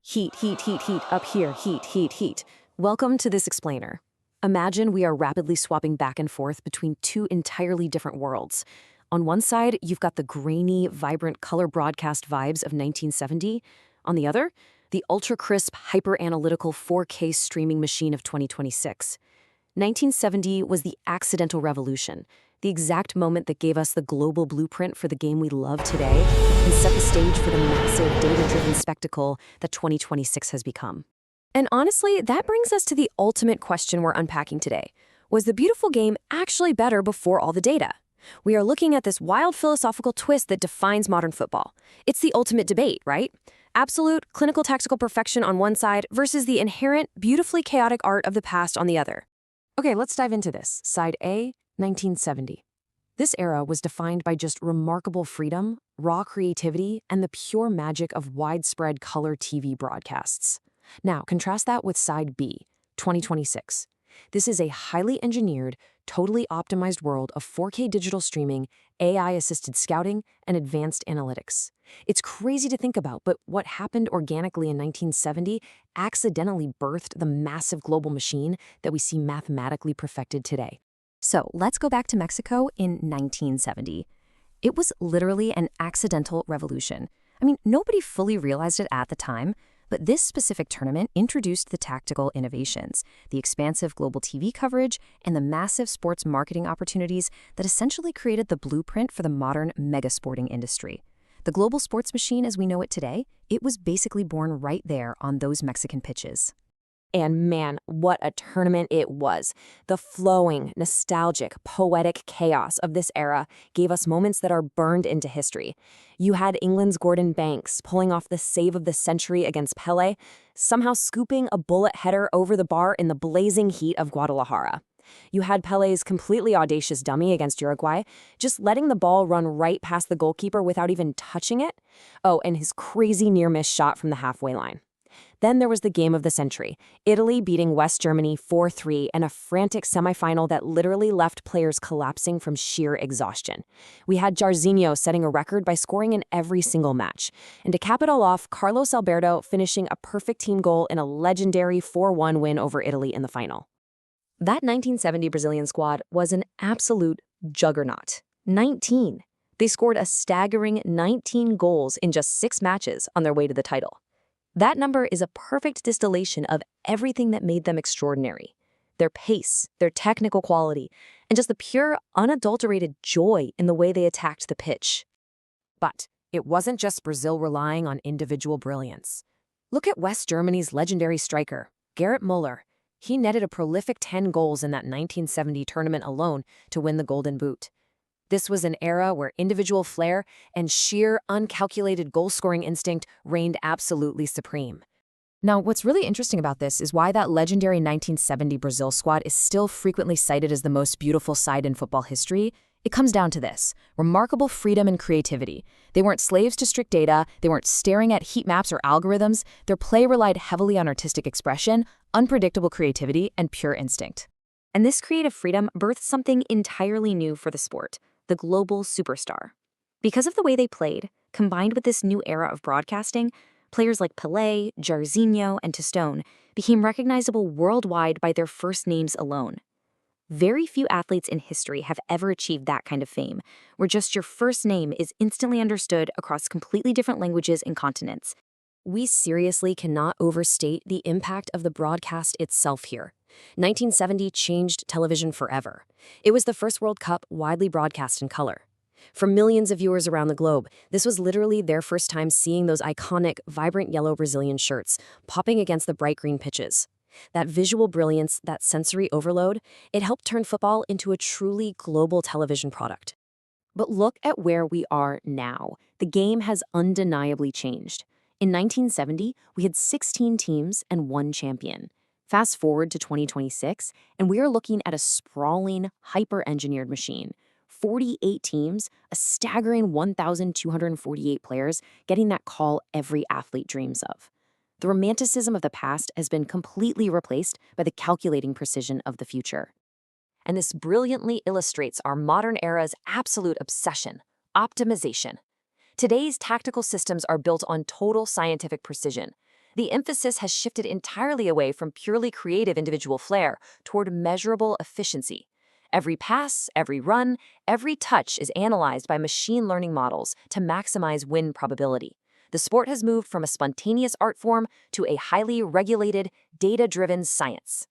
Heat, up here, heat. Welcome to this explainer. Imagine we are rapidly swapping back and forth between two entirely different worlds. On one side, you've got the grainy, vibrant color broadcast vibes of 1970. On the other, the ultra-crisp, hyper-analytical 4K streaming machine of 2026. 1970 was the accidental revolution, the exact moment that gave us the global blueprint for the game we love today and set the stage for the massive data-driven spectacle that 2026 has become. And honestly, that brings us to the ultimate question we're unpacking today. Was the beautiful game actually better before all the data? We are looking at this wild philosophical twist that defines modern football. It's the ultimate debate, right? Absolute, clinical tactical perfection on one side versus the inherent, beautifully chaotic art of the past on the other. Okay, let's dive into this. Side A, 1970. This era was defined by just remarkable freedom, raw creativity, and the pure magic of widespread color TV broadcasts. Now, contrast that with Side B, 2026. This is a highly engineered, totally optimized world of 4K digital streaming, AI-assisted scouting, and advanced analytics. It's crazy to think about, but what happened organically in 1970 accidentally birthed the massive global machine that we see mathematically perfected today. So let's go back to Mexico in 1970. It was literally an accidental revolution. I mean, nobody fully realized it at the time, but this specific tournament introduced the tactical innovations, the expansive global TV coverage, and the massive sports marketing opportunities that essentially created the blueprint for the modern mega-sporting industry. The global sports machine as we know it today, it was basically born right there on those Mexican pitches. And man, what a tournament it was. The flowing, nostalgic, poetic chaos of this era gave us moments that are burned into history. You had England's Gordon Banks pulling off the save of the century against Pelé, somehow scooping a bullet header over the bar in the blazing heat of Guadalajara. You had Pelé's completely audacious dummy against Uruguay, just letting the ball run right past the goalkeeper without even touching it. Oh, and his crazy near-miss shot from the halfway line. Then there was the game of the century, Italy beating West Germany 4-3 in a frantic semifinal that literally left players collapsing from sheer exhaustion. We had Jairzinho setting a record by scoring in every single match. And to cap it all off, Carlos Alberto finishing a perfect team goal in a legendary 4-1 win over Italy in the final. That 1970 Brazilian squad was an absolute juggernaut. 19. They scored a staggering 19 goals in just 6 matches on their way to the title. That number is a perfect distillation of everything that made them extraordinary. Their pace, their technical quality, and just the pure, unadulterated joy in the way they attacked the pitch. But it wasn't just Brazil relying on individual brilliance. Look at West Germany's legendary striker, Gerrit Müller. He netted a prolific 10 goals in that 1970 tournament alone to win the Golden Boot. This was an era where individual flair and sheer, uncalculated goal-scoring instinct reigned absolutely supreme. Now, what's really interesting about this is why that legendary 1970 Brazil squad is still frequently cited as the most beautiful side in football history. It comes down to this: remarkable freedom and creativity. They weren't slaves to strict data, they weren't staring at heat maps or algorithms. Their play relied heavily on artistic expression, unpredictable creativity, and pure instinct. And this creative freedom birthed something entirely new for the sport: the global superstar. Because of the way they played, combined with this new era of broadcasting, players like Pelé, Jairzinho, and Tostone became recognizable worldwide by their first names alone. Very few athletes in history have ever achieved that kind of fame, where just your first name is instantly understood across completely different languages and continents. We seriously cannot overstate the impact of the broadcast itself here. 1970 changed television forever. It was the first World Cup widely broadcast in color. For millions of viewers around the globe, this was literally their first time seeing those iconic, vibrant yellow Brazilian shirts popping against the bright green pitches. That visual brilliance, that sensory overload, it helped turn football into a truly global television product. But look at where we are now. The game has undeniably changed. In 1970, we had 16 teams and 1 champion. Fast forward to 2026, and we are looking at a sprawling, hyper-engineered machine. 48 teams, a staggering 1,248 players, getting that call every athlete dreams of. The romanticism of the past has been completely replaced by the calculating precision of the future. And this brilliantly illustrates our modern era's absolute obsession: optimization. Today's tactical systems are built on total scientific precision. The emphasis has shifted entirely away from purely creative individual flair toward measurable efficiency. Every pass, every run, every touch is analyzed by machine learning models to maximize win probability. The sport has moved from a spontaneous art form to a highly regulated, data-driven science.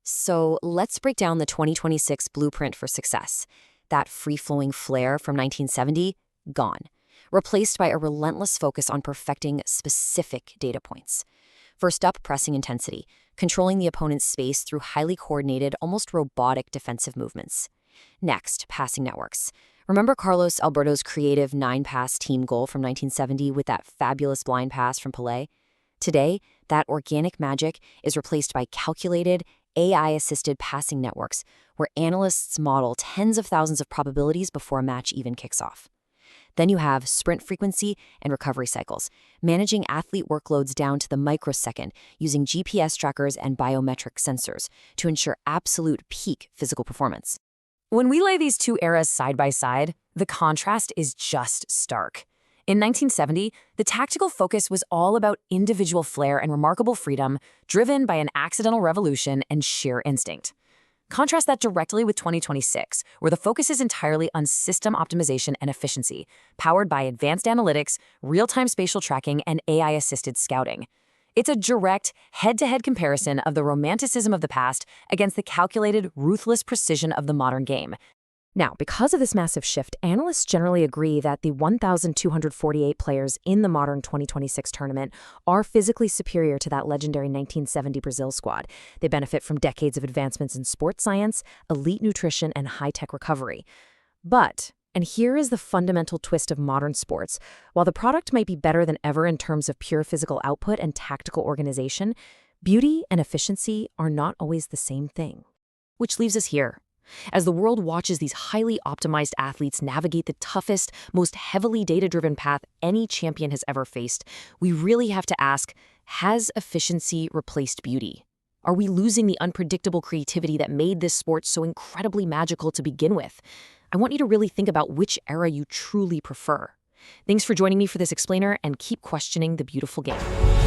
So let's break down the 2026 blueprint for success. That free-flowing flair from 1970, gone. Replaced by a relentless focus on perfecting specific data points. First up, pressing intensity, controlling the opponent's space through highly coordinated, almost robotic defensive movements. Next, passing networks. Remember Carlos Alberto's creative 9-pass team goal from 1970 with that fabulous blind pass from Pelé? Today, that organic magic is replaced by calculated, AI-assisted passing networks, where analysts model tens of thousands of probabilities before a match even kicks off. Then you have sprint frequency and recovery cycles, managing athlete workloads down to the microsecond using GPS trackers and biometric sensors to ensure absolute peak physical performance. When we lay these two eras side by side, the contrast is just stark. In 1970, the tactical focus was all about individual flair and remarkable freedom, driven by an accidental revolution and sheer instinct. Contrast that directly with 2026, where the focus is entirely on system optimization and efficiency, powered by advanced analytics, real-time spatial tracking, and AI-assisted scouting. It's a direct, head-to-head comparison of the romanticism of the past against the calculated, ruthless precision of the modern game. Now, because of this massive shift, analysts generally agree that the 1,248 players in the modern 2026 tournament are physically superior to that legendary 1970 Brazil squad. They benefit from decades of advancements in sports science, elite nutrition, and high-tech recovery. But, and here is the fundamental twist of modern sports, while the product might be better than ever in terms of pure physical output and tactical organization, beauty and efficiency are not always the same thing. Which leaves us here. As the world watches these highly optimized athletes navigate the toughest, most heavily data-driven path any champion has ever faced, we really have to ask, has efficiency replaced beauty? Are we losing the unpredictable creativity that made this sport so incredibly magical to begin with? I want you to really think about which era you truly prefer. Thanks for joining me for this explainer, and keep questioning the beautiful game.